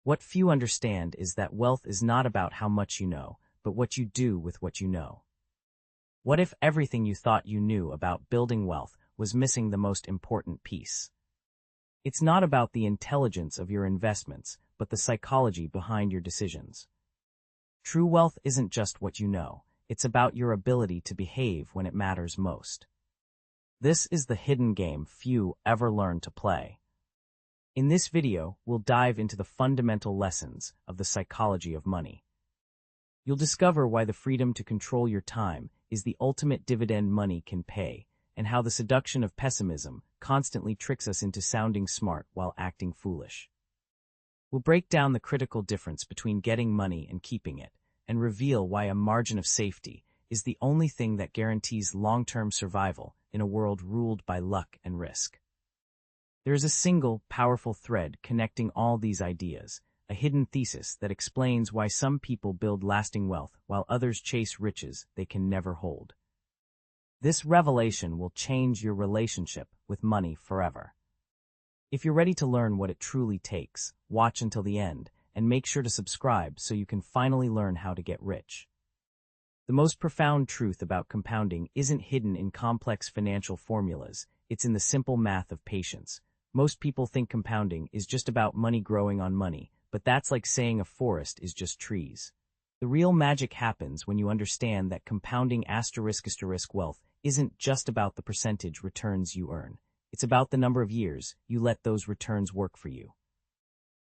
What few understand is that wealth is not about how much you know, but what you do with what you know. What if everything you thought you knew about building wealth was missing the most important piece? It's not about the intelligence of your investments, but the psychology behind your decisions. True wealth isn't just what you know, it's about your ability to behave when it matters most. This is the hidden game few ever learn to play. In this video, we'll dive into the fundamental lessons of the psychology of money. You'll discover why the freedom to control your time is the ultimate dividend money can pay, and how the seduction of pessimism constantly tricks us into sounding smart while acting foolish. We'll break down the critical difference between getting money and keeping it, and reveal why a margin of safety is the only thing that guarantees long-term survival in a world ruled by luck and risk. There is a single, powerful thread connecting all these ideas, a hidden thesis that explains why some people build lasting wealth while others chase riches they can never hold. This revelation will change your relationship with money forever. If you're ready to learn what it truly takes, watch until the end, and make sure to subscribe so you can finally learn how to get rich. The most profound truth about compounding isn't hidden in complex financial formulas, it's in the simple math of patience. Most people think compounding is just about money growing on money, but that's like saying a forest is just trees. The real magic happens when you understand that compounding *** wealth isn't just about the percentage returns you earn. It's about the number of years you let those returns work for you.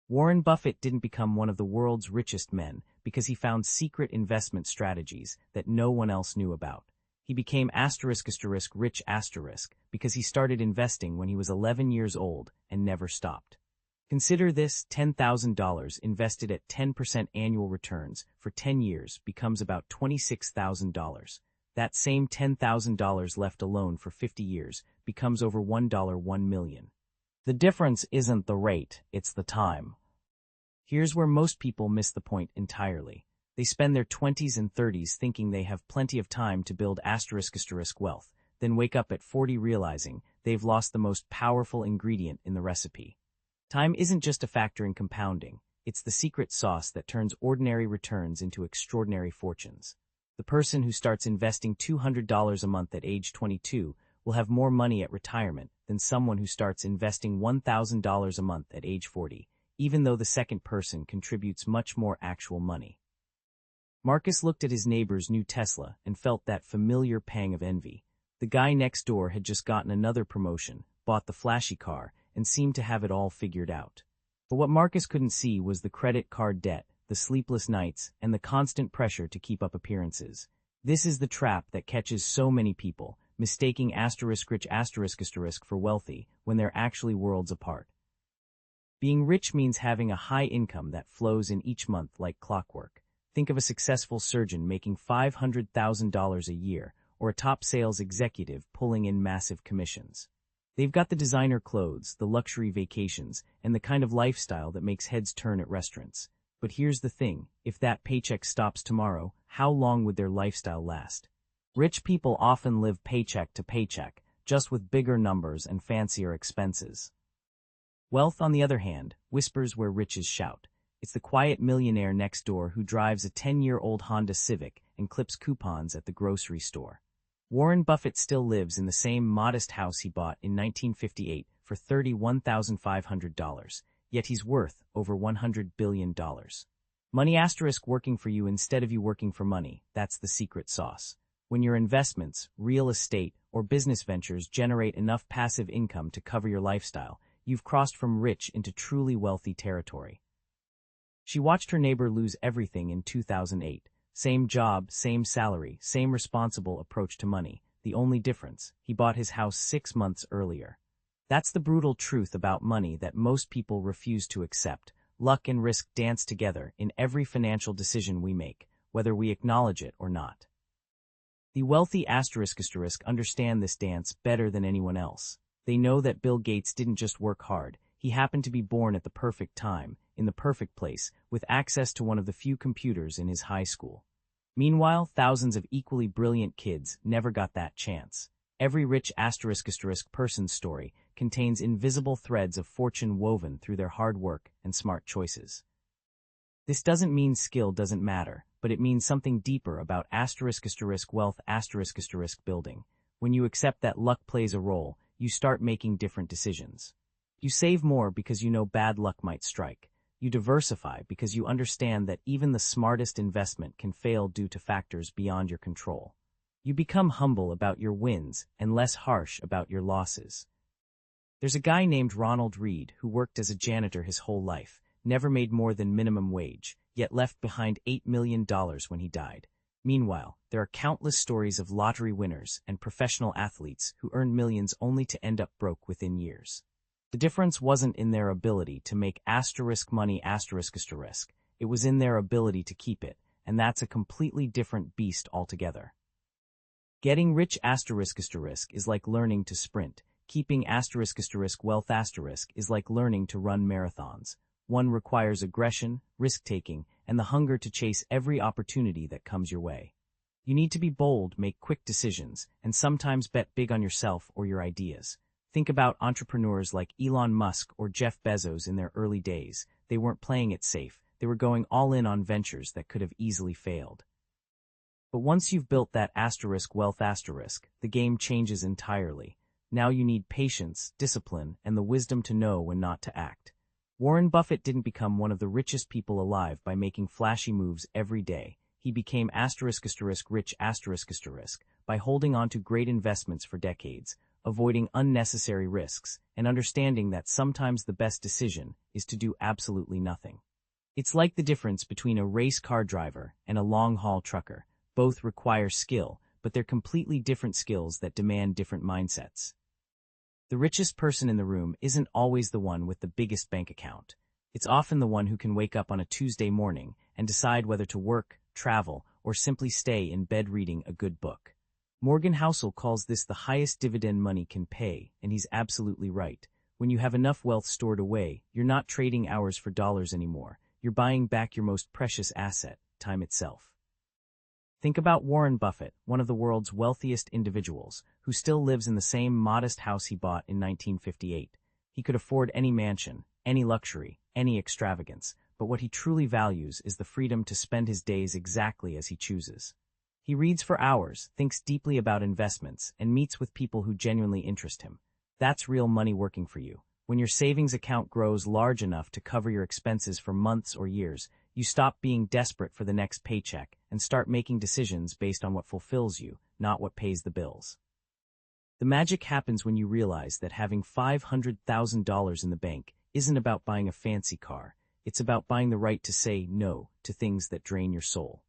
Warren Buffett didn't become one of the world's richest men because he found secret investment strategies that no one else knew about. He became **rich** because he started investing when he was 11 years old and never stopped. Consider this: $10,000 invested at 10% annual returns for 10 years becomes about $26,000. That same $10,000 left alone for 50 years becomes over $1 million. The difference isn't the rate, it's the time. Here's where most people miss the point entirely. They spend their 20s and 30s thinking they have plenty of time to build *** wealth, then wake up at 40 realizing they've lost the most powerful ingredient in the recipe. Time isn't just a factor in compounding, it's the secret sauce that turns ordinary returns into extraordinary fortunes. The person who starts investing $200 a month at age 22 will have more money at retirement than someone who starts investing $1,000 a month at age 40, even though the second person contributes much more actual money. Marcus looked at his neighbor's new Tesla and felt that familiar pang of envy. The guy next door had just gotten another promotion, bought the flashy car, and seemed to have it all figured out. But what Marcus couldn't see was the credit card debt, the sleepless nights, and the constant pressure to keep up appearances. This is the trap that catches so many people, mistaking **rich** for wealthy when they're actually worlds apart. Being rich means having a high income that flows in each month like clockwork. Think of a successful surgeon making $500,000 a year, or a top sales executive pulling in massive commissions. They've got the designer clothes, the luxury vacations, and the kind of lifestyle that makes heads turn at restaurants. But here's the thing, if that paycheck stops tomorrow, how long would their lifestyle last? Rich people often live paycheck to paycheck, just with bigger numbers and fancier expenses. Wealth, on the other hand, whispers where riches shout. It's the quiet millionaire next door who drives a 10-year-old Honda Civic and clips coupons at the grocery store. Warren Buffett still lives in the same modest house he bought in 1958 for $31,500, yet he's worth over $100 billion. Money * working for you instead of you working for money, that's the secret sauce. When your investments, real estate, or business ventures generate enough passive income to cover your lifestyle, you've crossed from rich into truly wealthy territory. She watched her neighbor lose everything in 2008. Same job, same salary, same responsible approach to money. The only difference, he bought his house 6 months earlier. That's the brutal truth about money that most people refuse to accept. Luck and risk dance together in every financial decision we make, whether we acknowledge it or not. The wealthy ** understand this dance better than anyone else. They know that Bill Gates didn't just work hard, he happened to be born at the perfect time, in the perfect place, with access to one of the few computers in his high school. Meanwhile, thousands of equally brilliant kids never got that chance. Every rich ** person's story contains invisible threads of fortune woven through their hard work and smart choices. This doesn't mean skill doesn't matter, but it means something deeper about wealth building. When you accept that luck plays a role, you start making different decisions. You save more because you know bad luck might strike. You diversify because you understand that even the smartest investment can fail due to factors beyond your control. You become humble about your wins and less harsh about your losses. There's a guy named Ronald Reed who worked as a janitor his whole life, never made more than minimum wage, yet left behind $8 million when he died. Meanwhile, there are countless stories of lottery winners and professional athletes who earned millions only to end up broke within years. The difference wasn't in their ability to make money it was in their ability to keep it, and that's a completely different beast altogether. Getting rich is like learning to sprint. Keeping wealth is like learning to run marathons. One requires aggression, risk-taking, and the hunger to chase every opportunity that comes your way. You need to be bold, make quick decisions, and sometimes bet big on yourself or your ideas. Think about entrepreneurs like Elon Musk or Jeff Bezos in their early days. They weren't playing it safe. They were going all in on ventures that could have easily failed. But once you've built that wealth, the game changes entirely. Now you need patience, discipline, and the wisdom to know when not to act. Warren Buffett didn't become one of the richest people alive by making flashy moves every day. He became rich by holding on to great investments for decades, avoiding unnecessary risks, and understanding that sometimes the best decision is to do absolutely nothing. It's like the difference between a race car driver and a long-haul trucker. Both require skill, but they're completely different skills that demand different mindsets. The richest person in the room isn't always the one with the biggest bank account. It's often the one who can wake up on a Tuesday morning and decide whether to work, travel, or simply stay in bed reading a good book. Morgan Housel calls this the highest dividend money can pay, and he's absolutely right. When you have enough wealth stored away, you're not trading hours for dollars anymore. You're buying back your most precious asset, time itself. Think about Warren Buffett, one of the world's wealthiest individuals, who still lives in the same modest house he bought in 1958. He could afford any mansion, any luxury, any extravagance, but what he truly values is the freedom to spend his days exactly as he chooses. He reads for hours, thinks deeply about investments, and meets with people who genuinely interest him. That's real money working for you. When your savings account grows large enough to cover your expenses for months or years, you stop being desperate for the next paycheck and start making decisions based on what fulfills you, not what pays the bills. The magic happens when you realize that having $500,000 in the bank isn't about buying a fancy car. It's about buying the right to say no to things that drain your soul.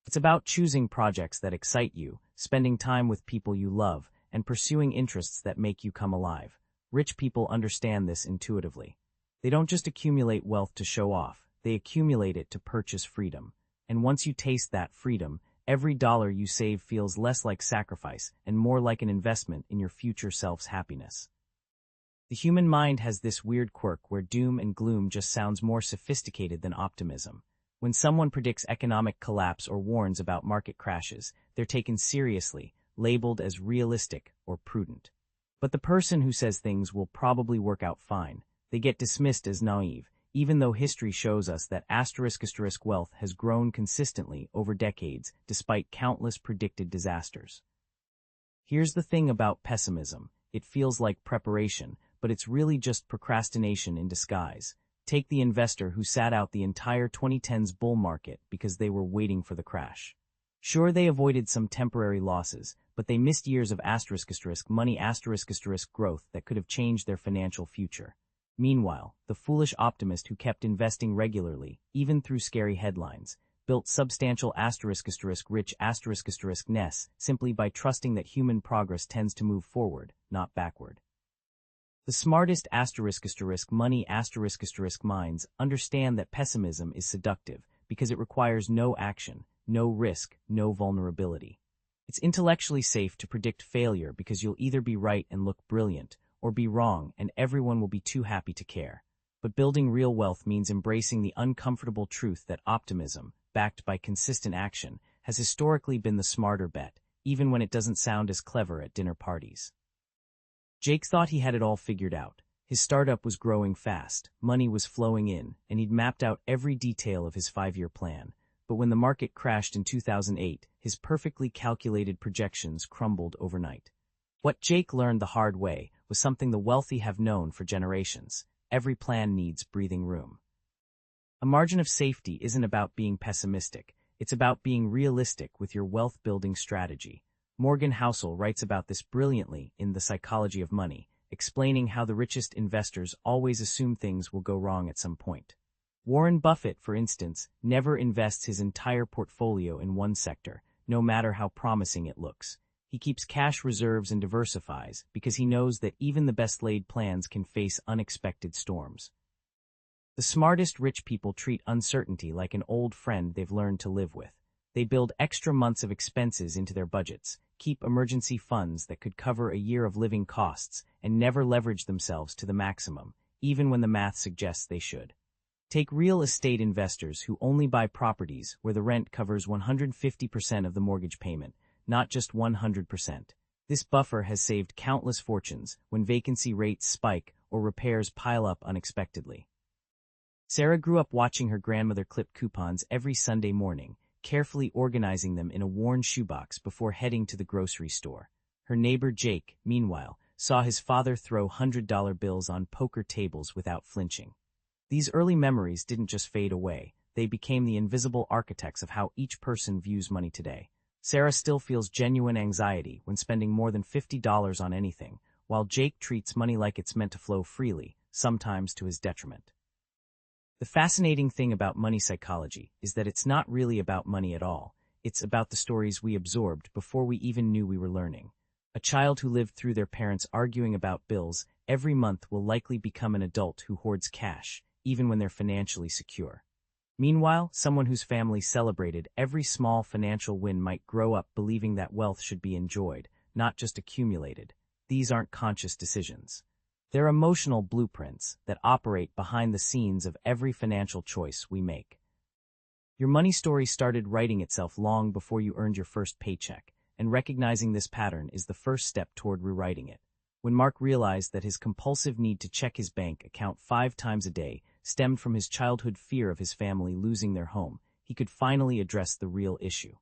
It's about choosing projects that excite you, spending time with people you love, and pursuing interests that make you come alive. Rich people understand this intuitively. They don't just accumulate wealth to show off, they accumulate it to purchase freedom. And once you taste that freedom, every dollar you save feels less like sacrifice and more like an investment in your future self's happiness. The human mind has this weird quirk where doom and gloom just sounds more sophisticated than optimism. When someone predicts economic collapse or warns about market crashes, they're taken seriously, labeled as realistic or prudent. But the person who says things will probably work out fine, they get dismissed as naive, even though history shows us that wealth has grown consistently over decades despite countless predicted disasters. Here's the thing about pessimism. It feels like preparation, but it's really just procrastination in disguise. Take the investor who sat out the entire 2010s bull market because they were waiting for the crash. Sure, they avoided some temporary losses, but they missed years of money growth that could have changed their financial future. Meanwhile, the foolish optimist who kept investing regularly, even through scary headlines, built substantial rich nests simply by trusting that human progress tends to move forward, not backward. The smartest money minds understand that pessimism is seductive because it requires no action, no risk, no vulnerability. It's intellectually safe to predict failure because you'll either be right and look brilliant, or be wrong and everyone will be too happy to care. But building real wealth means embracing the uncomfortable truth that optimism, backed by consistent action, has historically been the smarter bet, even when it doesn't sound as clever at dinner parties. Jake thought he had it all figured out. His startup was growing fast, money was flowing in, and he'd mapped out every detail of his 5-year plan. But when the market crashed in 2008, his perfectly calculated projections crumbled overnight. What Jake learned the hard way was something the wealthy have known for generations. Every plan needs breathing room. A margin of safety isn't about being pessimistic, it's about being realistic with your wealth-building strategy. Morgan Housel writes about this brilliantly in The Psychology of Money, explaining how the richest investors always assume things will go wrong at some point. Warren Buffett, for instance, never invests his entire portfolio in one sector, no matter how promising it looks. He keeps cash reserves and diversifies because he knows that even the best-laid plans can face unexpected storms. The smartest rich people treat uncertainty like an old friend they've learned to live with. They build extra months of expenses into their budgets, keep emergency funds that could cover a year of living costs, and never leverage themselves to the maximum, even when the math suggests they should. Take real estate investors who only buy properties where the rent covers 150% of the mortgage payment, not just 100%. This buffer has saved countless fortunes when vacancy rates spike or repairs pile up unexpectedly. Sarah grew up watching her grandmother clip coupons every Sunday morning, carefully organizing them in a worn shoebox before heading to the grocery store. Her neighbor Jake, meanwhile, saw his father throw $100 bills on poker tables without flinching. These early memories didn't just fade away, they became the invisible architects of how each person views money today. Sarah still feels genuine anxiety when spending more than $50 on anything, while Jake treats money like it's meant to flow freely, sometimes to his detriment. The fascinating thing about money psychology is that it's not really about money at all. It's about the stories we absorbed before we even knew we were learning. A child who lived through their parents arguing about bills every month will likely become an adult who hoards cash, even when they're financially secure. Meanwhile, someone whose family celebrated every small financial win might grow up believing that wealth should be enjoyed, not just accumulated. These aren't conscious decisions. They're emotional blueprints that operate behind the scenes of every financial choice we make. Your money story started writing itself long before you earned your first paycheck, and recognizing this pattern is the first step toward rewriting it. When Mark realized that his compulsive need to check his bank account 5 times a day stemmed from his childhood fear of his family losing their home, he could finally address the real issue.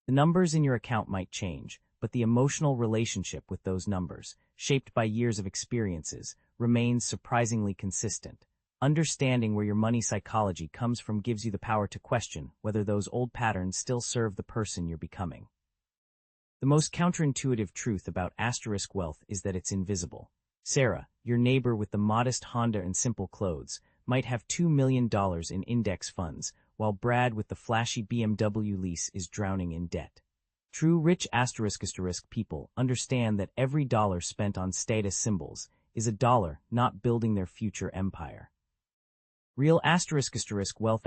The numbers in your account might change, but the emotional relationship with those numbers, shaped by years of experiences, remains surprisingly consistent. Understanding where your money psychology comes from gives you the power to question whether those old patterns still serve the person you're becoming. The most counterintuitive truth about asterisk wealth is that it's invisible. Sarah, your neighbor with the modest Honda and simple clothes, might have $2 million in index funds, while Brad with the flashy BMW lease is drowning in debt. True rich asterisk people understand that every dollar spent on status symbols is a dollar not building their future empire. Real asterisk wealth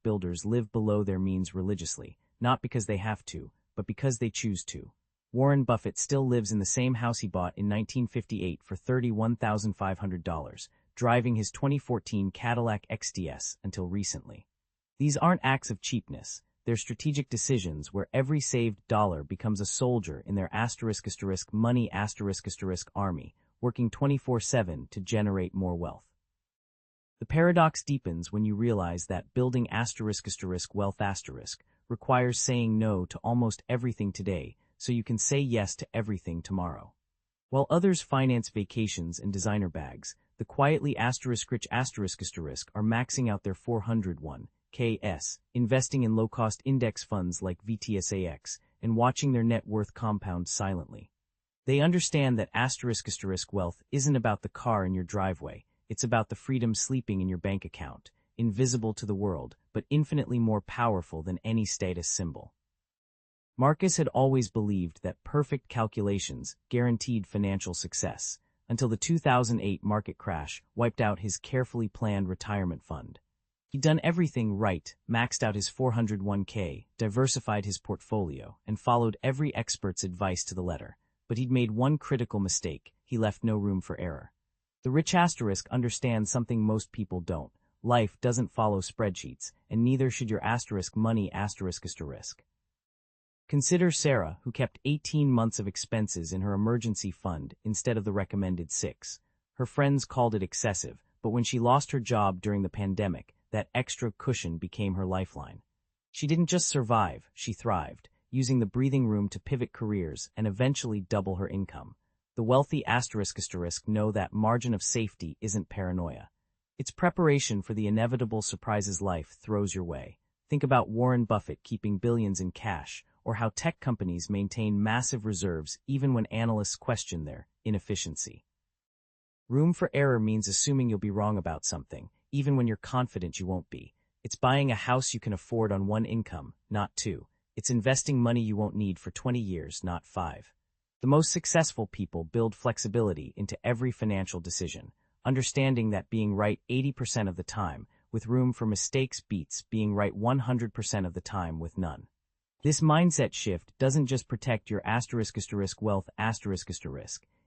builders live below their means religiously, not because they have to, but because they choose to. Warren Buffett still lives in the same house he bought in 1958 for $31,500, driving his 2014 Cadillac XTS until recently. These aren't acts of cheapness. They're strategic decisions where every saved dollar becomes a soldier in their money army, working 24/7 to generate more wealth. The paradox deepens when you realize that building wealth requires saying no to almost everything today so you can say yes to everything tomorrow. While others finance vacations and designer bags, the quietly rich are maxing out their 401(k)s, investing in low-cost index funds like VTSAX, and watching their net worth compound silently. They understand that wealth isn't about the car in your driveway, it's about the freedom sleeping in your bank account, invisible to the world, but infinitely more powerful than any status symbol. Marcus had always believed that perfect calculations guaranteed financial success, until the 2008 market crash wiped out his carefully planned retirement fund. He'd done everything right, maxed out his 401(k), diversified his portfolio, and followed every expert's advice to the letter. But he'd made one critical mistake: he left no room for error. The rich understands something most people don't. Life doesn't follow spreadsheets, and neither should your money. Consider Sarah, who kept 18 months of expenses in her emergency fund instead of the recommended 6. Her friends called it excessive, but when she lost her job during the pandemic, that extra cushion became her lifeline. She didn't just survive, she thrived, using the breathing room to pivot careers and eventually double her income. The wealthy *** know that margin of safety isn't paranoia. It's preparation for the inevitable surprises life throws your way. Think about Warren Buffett keeping billions in cash, or how tech companies maintain massive reserves even when analysts question their inefficiency. Room for error means assuming you'll be wrong about something, even when you're confident you won't be. It's buying a house you can afford on one income, not two. It's investing money you won't need for 20 years, not 5. The most successful people build flexibility into every financial decision, understanding that being right 80% of the time, with room for mistakes, beats being right 100% of the time with none. This mindset shift doesn't just protect your ** wealth ***,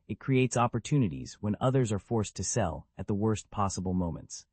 it creates opportunities when others are forced to sell at the worst possible moments.